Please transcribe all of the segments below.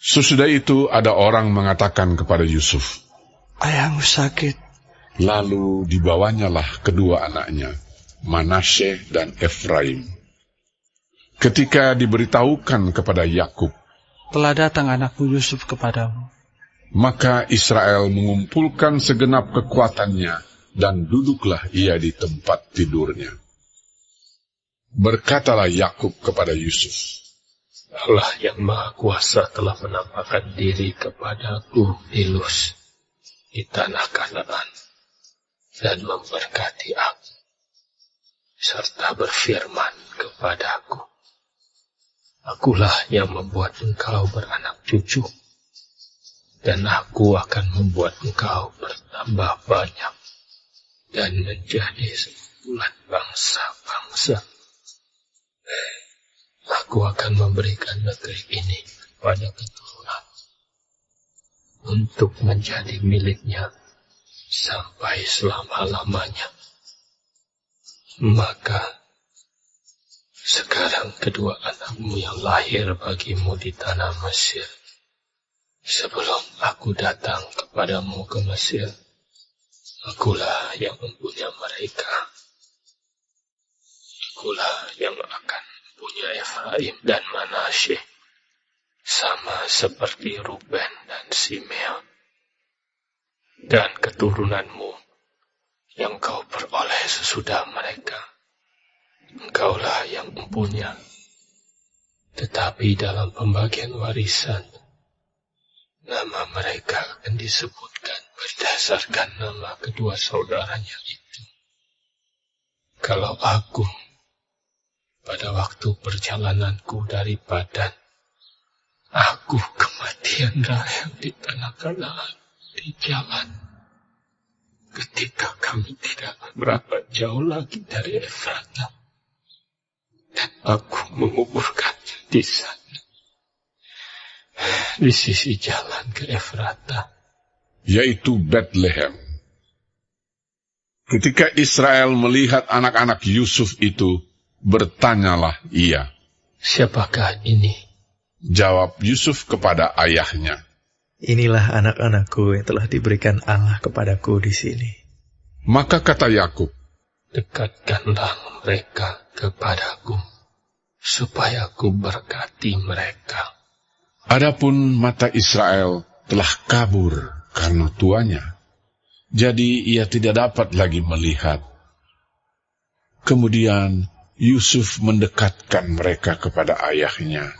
Sesudah itu ada orang mengatakan kepada Yusuf, "Ayahmu sakit." Lalu dibawanyalah kedua anaknya, Manasye dan Efraim. Ketika diberitahukan kepada Yakub, "Telah datang anakmu Yusuf kepadamu." maka Israel mengumpulkan segenap kekuatannya dan duduklah ia di tempat tidurnya. Berkatalah Yakub kepada Yusuf, Allah yang Maha Kuasa telah menampakkan diri kepadaku di Luz, di tanah Kanaan, dan memberkati aku, serta berfirman kepadaku, Akulah yang membuat engkau beranak cucu, dan aku akan membuat engkau bertambah banyak, dan menjadi sekumpulan bangsa-bangsa. Aku akan memberikan negeri ini pada keturunan untuk menjadi miliknya sampai selama-lamanya. Maka sekarang kedua anakmu yang lahir bagimu di tanah Mesir, sebelum aku datang kepadamu ke Mesir, akulah yang mempunyai mereka. Akulah yang akan punya Efraim dan Manasye, sama seperti Ruben dan Simeon. Dan keturunanmu yang kau peroleh sesudah mereka, engkaulah yang mempunyai. Tetapi dalam pembagian warisan, nama mereka akan disebutkan berdasarkan nama kedua saudaranya itu. Kalau aku pada waktu perjalananku dari Padan, aku kematian Rahel di tanah Kanaan di jalan, ketika kami tidak berapa jauh lagi dari Efrata, dan aku menguburkannya di sana, di sisi jalan ke Efrata, yaitu Bethlehem. Ketika Israel melihat anak-anak Yusuf itu, bertanyalah ia, Siapakah ini? Jawab Yusuf kepada ayahnya, "Inilah anak-anakku yang telah diberikan Allah kepadaku di sini." Maka kata Yakub, Dekatkanlah mereka kepadaku, supaya aku berkati mereka. Adapun mata Israel telah kabur karena tuanya, jadi ia tidak dapat lagi melihat. Kemudian Yusuf mendekatkan mereka kepada ayahnya,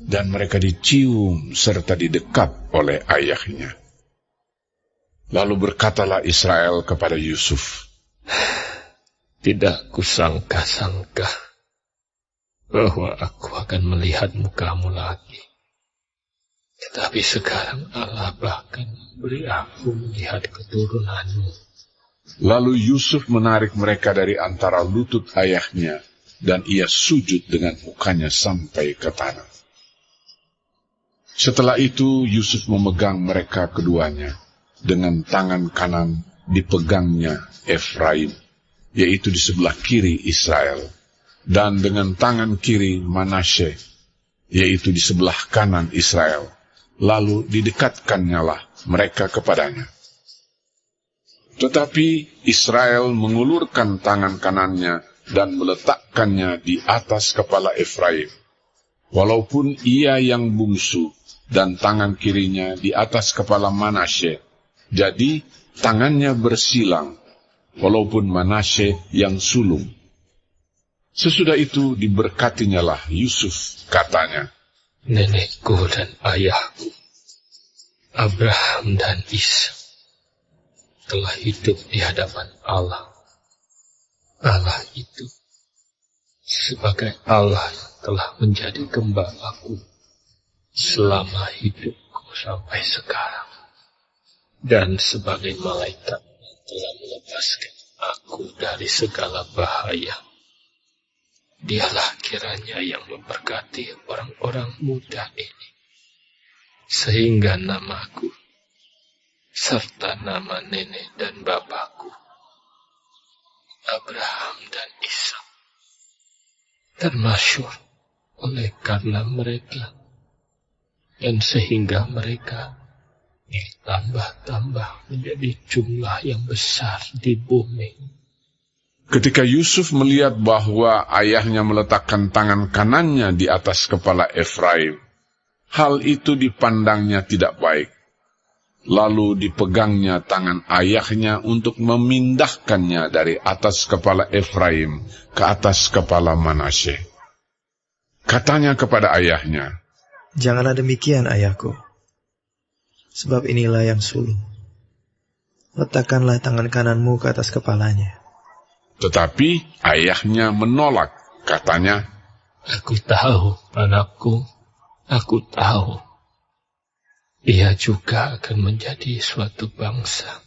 dan mereka dicium serta didekap oleh ayahnya. Lalu berkatalah Israel kepada Yusuf, Tidak kusangka-sangka bahwa aku akan melihat mukamu lagi. Tetapi sekarang Allah bahkan beri aku melihat keturunanmu. Lalu Yusuf menarik mereka dari antara lutut ayahnya, dan ia sujud dengan mukanya sampai ke tanah. Setelah itu Yusuf memegang mereka keduanya, dengan tangan kanan dipegangnya Efraim, yaitu di sebelah kiri Israel, dan dengan tangan kiri Manasye, yaitu di sebelah kanan Israel. Lalu didekatkannyalah mereka kepadanya. Tetapi Israel mengulurkan tangan kanannya dan meletakkannya di atas kepala Efraim, walaupun ia yang bungsu, dan tangan kirinya di atas kepala Manasye. Jadi tangannya bersilang, walaupun Manasye yang sulung. Sesudah itu diberkatinyalah Yusuf, katanya, Nenekku dan ayahku, Abraham dan Ishak, telah hidup di hadapan Allah. Allah itu sebagai Allah yang telah menjadi gembalaku selama hidupku sampai sekarang, dan sebagai malaikat yang telah melepaskan aku dari segala bahaya. Dialah kiranya yang memberkati orang-orang muda ini, sehingga namaku serta nama nenek dan bapakku, Abraham dan Ishak, termasyhur oleh karena mereka, dan sehingga mereka ditambah-tambah menjadi jumlah yang besar di bumi. Ketika Yusuf melihat bahwa ayahnya meletakkan tangan kanannya di atas kepala Efraim, hal itu dipandangnya tidak baik. Lalu dipegangnya tangan ayahnya untuk memindahkannya dari atas kepala Efraim ke atas kepala Manasye. Katanya kepada ayahnya, "Janganlah demikian, ayahku. Sebab inilah yang sulung. Letakkanlah tangan kananmu ke atas kepalanya." Tetapi ayahnya menolak. Katanya, Aku tahu, anakku, aku tahu. Ia juga akan menjadi suatu bangsa.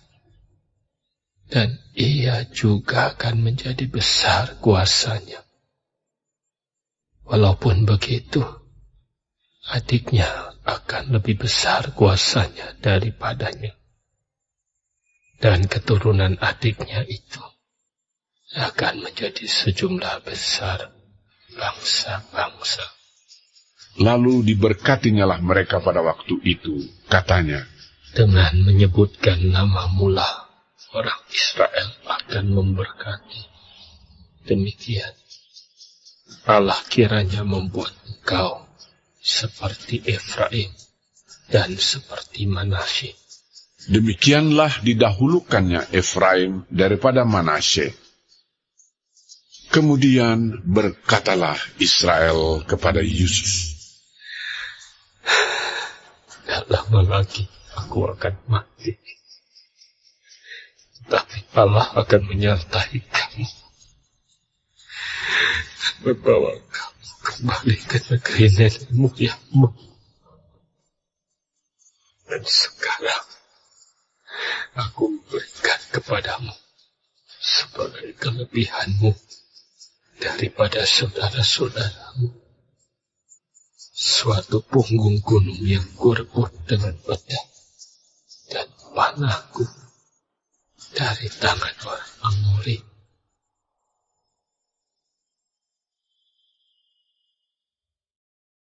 Dan ia juga akan menjadi besar kuasanya. Walaupun begitu, adiknya akan lebih besar kuasanya daripadanya. Dan keturunan adiknya itu akan menjadi sejumlah besar bangsa-bangsa. lalu diberkatinyalah mereka pada waktu itu. Katanya, Dengan menyebutkan namamu lah, orang Israel akan memberkati. Demikian, Allah kiranya membuat engkau seperti Efraim dan seperti Manasye. demikianlah didahulukannya Efraim daripada Manasye. Kemudian berkatalah Israel kepada Yusuf, Tidak lama lagi aku akan mati. Tapi Allah akan menyertai kamu, membawa kamu kembali ke negeri nenek moyangmu. Dan sekarang aku memberikan kepadamu sebagai kelebihanmu daripada saudara-saudaramu suatu punggung gunung yang kurebut dengan pedang dan panahku dari tangan orang Amori.